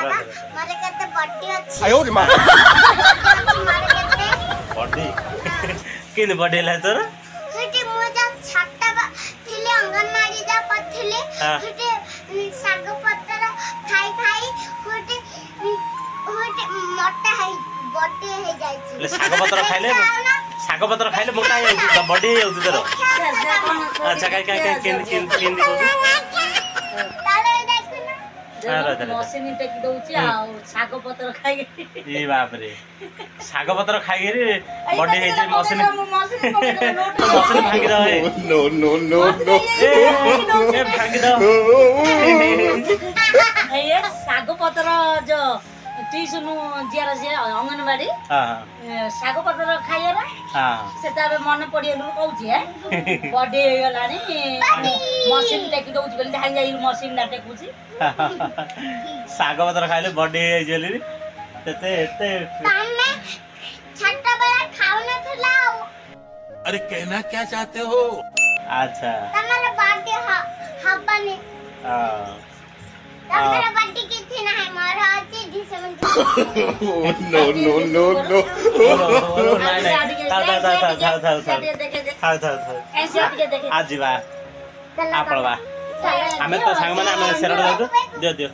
बाबा मारे कते बड्डी अछि आयो रे मां मारे कते बड्डी किन बड्डी ला तोर हटे मोजा छाटा थिले अंगनवाड़ी जा पथिले हटे साग पत्तर खाई खाई हटे मोटा है बड्डी हे जाई छी साग पत्र खाइले मोटा हो बड्डी हो तोर अच्छा काय किन मशीन टेक दउची आ साग पत्र खाइ ई बाप रे साग पत्र खाइ रे बड्डी हे जे मशीन भांगी दे नो नो नो नो ए भांगी दे ए साग पत्र जो टीसुनु जियार जे अंगनवाड़ी साग पत्र खाइए ना सेता मन पड़ियलु कहूची है बड्डी हे गलानी मशीन टेक दउची बोली धाई जाई मशीन ना टेकुची साग पत्र खाइले बड्डी हे जेली तेते एते तमे छट्टा बड़ा खाओ न थला अरे कहना क्या चाहते हो अच्छा तमरा बर्थडे हबने तमरा बर्थडे किथे ना है मोर अछि दिसमन नो नो नो नो आज जीवा आपण बा हमें तो सांग माने हमें सेरड दे दियो दियो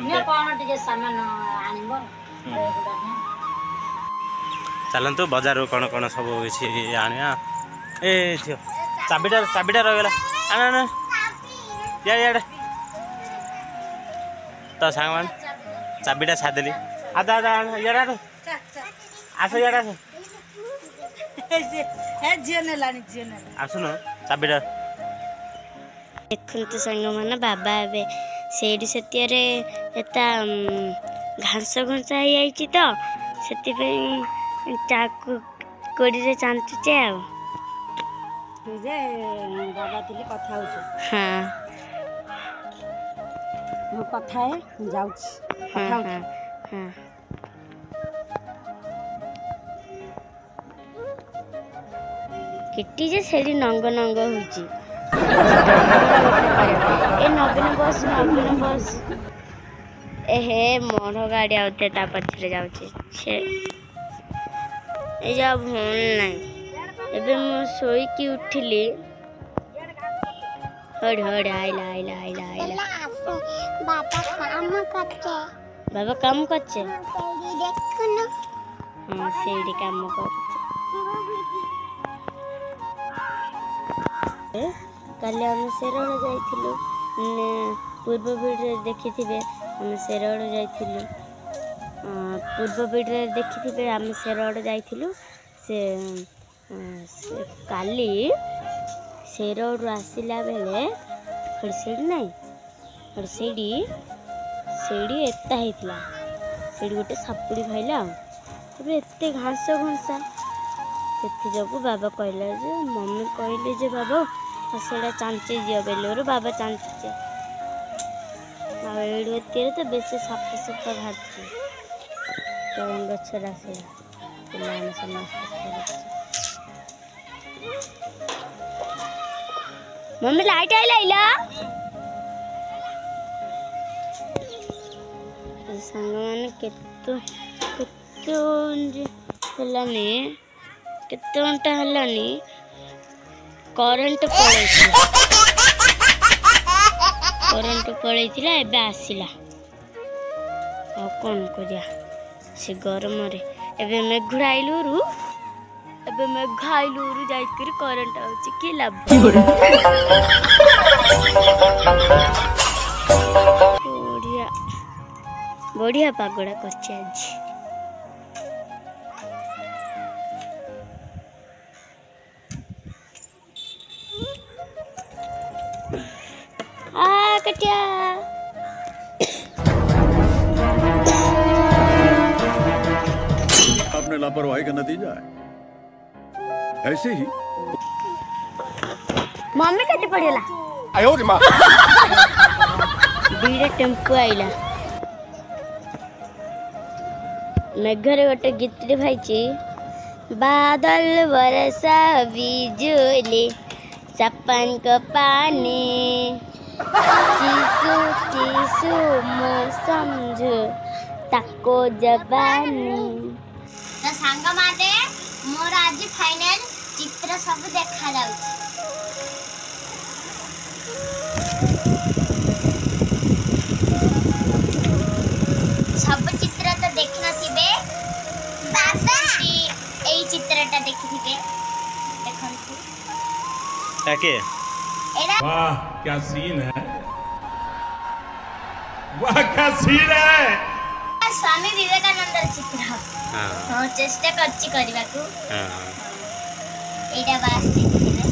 मैं कोन टिके सामान आनिबो चलंतु बाजार कोन कोन सब किछि आनिया ए थियो चाबीटा रह गेला आना ना यार तो सांग मान चाबीटा छादेली आदा यार आस यार आस हे जेने लानी जेने आसु न चाबीटा देखु सांग माने बाबा एबे सेडी सतियारे एता घास घंसा हो जाइछि तो सेति पे चाकू कोडी रे चांचुचे आ जे बाबा तिले कथा होछ हां मो कथा है जाउछ कथा हां हां किट्टी जे सेडी नंग नंग होची ए नवीन बस एहे मोर गाड़ी आउते ता पछरे जाउची छे ए जा भूल नहीं एबे मो सोई की उठिली हड आइला बाबा काम करछे देखो न हां सेडी काम करछे काले हम सेरड़ जाइथिलु पूर्व वीडियो देखिथिबे हम सेरड़ जाइथिलु पूर्व वीडियो देखिथिबे हम सेरड़ जाइथिलु से काली सेरड़ आसिला बेले हड़सेडी नहीं हड़सेडी एता हेतला सेडी गोटे सापुड़ी खाइला तबे एते घास घंसा सेति जगु बाबा कहले जे मम्मी कहले जे बाबा सेड़ा चांचे दियो बेलोर बाबा चांचे एडे तेरे तो बेसे साफ बाहरची तो गछरा से पिलाने समस्त मम्मी लाइट आइला संग माने केतो हलानी केतो घंटा हलानी करंट पड़ैथिला एबे आसिला आ कोन करिया से गरम रे एबे मेघुड़ा आइलुरु जाइकरी करंट आउची की लाभ बढ़िया पागड़ा करछि आज कटिया अपने लापरवाही का नतीजा है ऐसे ही मम्मी कटी पड़ेला आयो रे मां बीरे टेम्पो आइला मेघरे गोटे गीतरे भाईची बादल बरसा बिजुली सपन को पानी चीसू चीसू मो समझ ताको जबानी तो सांग माने मोर आज फाइनल चित्र सब देखा जाउची सब चित्र तो देख नथिबे बाबा एई चित्रटा देखिथिबे देखंतु ताके एरा वाह क्या सीन है वाह क्या सीन है स्वामी विवेकानंद चित्र हां हां चेष्टा करछि करबा को हां एटा बास देखिथिबे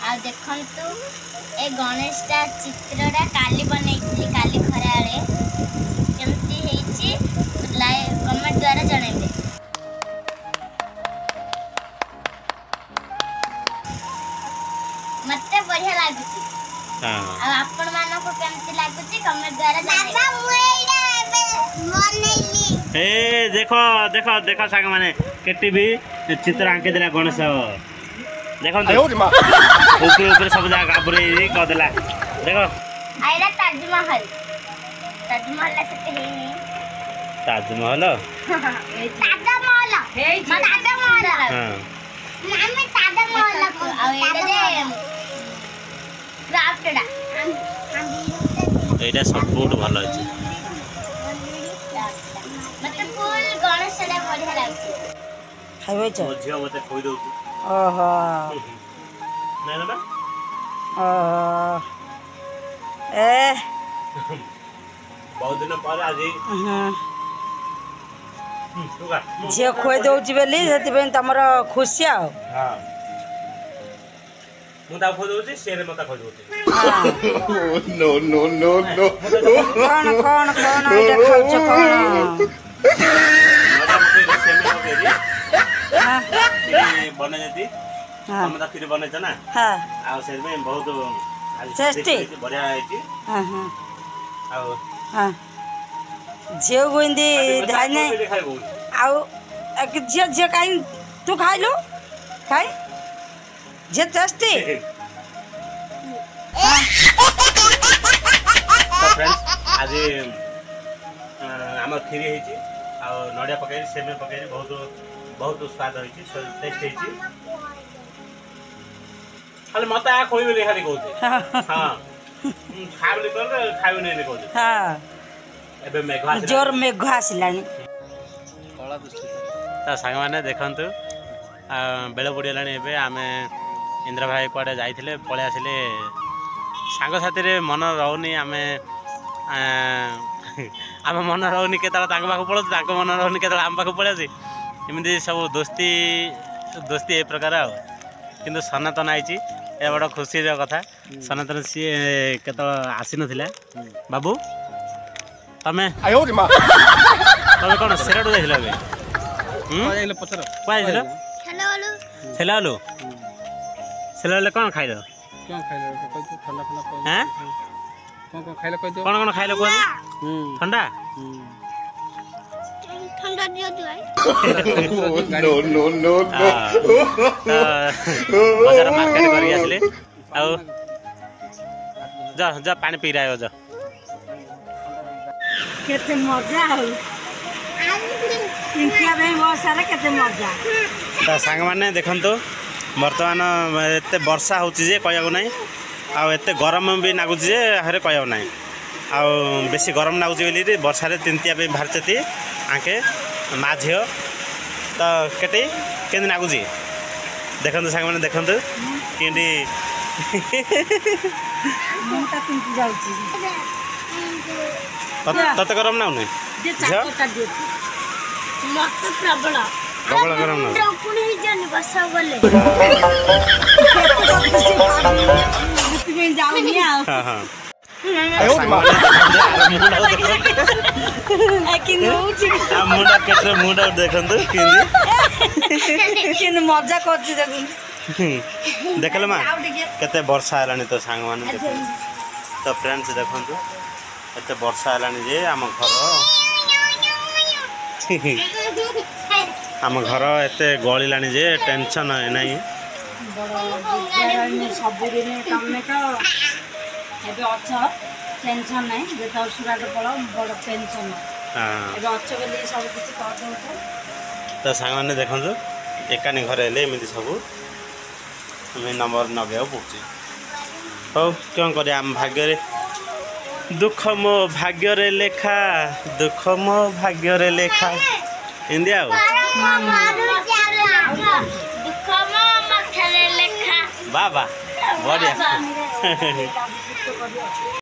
आ देखंतु ए गणेशटा चित्रटा काली बनैथिली काली खराळे केमती हेछि लाइव कमेंट द्वारा जणाइबे मते बढ़िया लागुची हां आ आपण मानो को केमती लागुची कमेंट द्वारा जणाइबे बाबा मु एटा बनैली ए देखो देखो देखो सांग माने केटी भी चित्र आंके देला गणेश देखो ऊपर ऊपर सब जगह गाबरे कर देला देखो आइला ताजमहल ताजमहल से हेनी ताजमहल ताजमहल हेई ताजमहल हां नामे ताजमहल को आ एटा जे क्राफ्टडा एटा सबुठ भलो अछि मतलब फुल गणेश रे बढ़िया लागुची खाइबै छ झियो मते खोइ दउ ओहो नै ना ओहो ए बहुत दिन पर आज झियो खोइ दउची बेली सेति तमर खुशी आ हां मु ता खोइ दउची सेरे मता खोइ दउची नो नो नो नो कौन कौन कौन एटा खाउछ कौन हां बने जति हां हम ता फिर बने छ ना हां आ सेर में बहुत टेस्टी बढ़िया है हां हां आ हां झियो गुंदी धाने आउ एक झियो झियो काई तू खाइलो खाइ जे टेस्टी तो फ्रेंड्स आज आम खीरी है आ नड़िया पकई सेमे पकई बहुत बहुत स्वाद होती टेस्ट होती खाली मत आ खोई बोली खाली कहते हाँ खा बोली कर खाइब नहीं कहते हां एबे मेघ जोर मेघ आसिलानी ता सांग माने देखंतु बेल बुड़ीगलानी एबे आमे इंद्र भाई कुआडे जाइथिले पळे आसिले सांग साथी रे मन रहउनी आमे आम मन रहउनी केतला तांग पाखु पळो तांग मन रहउनी केतला आम पाखु पळे आसी एमिति सब दोस्ती दोस्ती ए प्रकार आ किंतु सनातन आइची ए बड़ खुशी रो कथा सनातन सी केतला आसी नथिला बाबू तमे तमे कोन सेराडू जाइथिला बे आइले पचर पाइ दिलो हेलो हेलो सेलालो सेलाले कोन खाइलो क्यों खाइले कोइ तो ठंडा ठंडा कोइ हैं कोन खाइले कोइ तो कोन खाइलो कोन ठंडा ठंडा दियो जुआई नो नो नो नो बाजार मार्केट करी आसले आउ जा जा पानी पी रहा जा केते मजा हो इंडिया में बहुत सारा केते मजा तो सांग माने देखंतु वर्तमान एते वर्षा होची जे कहयाको नै आ एते गरम भी नागुची जे हरे कहयाको नै आ बेसी गरम नागुची बेली वर्षा रे तिनतिया पे भारचती आके माझियो तो केते केन नागुची देखंतु सांग माने देखंतु केंडी मुंटा तिंती जाउची तते गरम ना नै जे चाकोटा दे मत प्रबल प्रबल गरम ना ड्रोपुनी जानी बसा बोले मुक्ति में जाऊनी आ हां हां मुंडा केते मुंडा देखंतु केंदी किन मजा करछि देखु देखल मा केते वर्षा हलानी तो सांग माने तो फ्रेंड्स देखंतु एते वर्षा हलानी जे आम घर एते गलिलानी जे टेंशन है नहीं ସବୁଦିନ ତମେ ତ ଏବେ ଅଛ ଟେନସନ୍ ନାହିଁ ଯେତେବେଳେ ସୁରାଟ ପଳାଅ ବଡ଼ ଟେନସନ୍ ଏବେ ଅଛ ବୋଲି ସବୁ କିଛି କରିଦେଉଛ। ତ ସାଙ୍ଗମାନେ ଦେଖନ୍ତୁ ଏକାନି ଘରେ ହେଲେ ଏମିତି ସବୁ ଆମେ ନମ୍ବର ନଗେଇବାକୁ ପଡ଼ୁଛି। ହଉ କ'ଣ କରିବା ଆମ ଭାଗ୍ୟରେ ଦୁଃଖ ମୋ ଭାଗ୍ୟରେ ଲେଖା ଦୁଃଖ ମୋ ଭାଗ୍ୟରେ ଲେଖା ଏମିତି ଆଉ ବା ବା ବଢ଼ିଆ।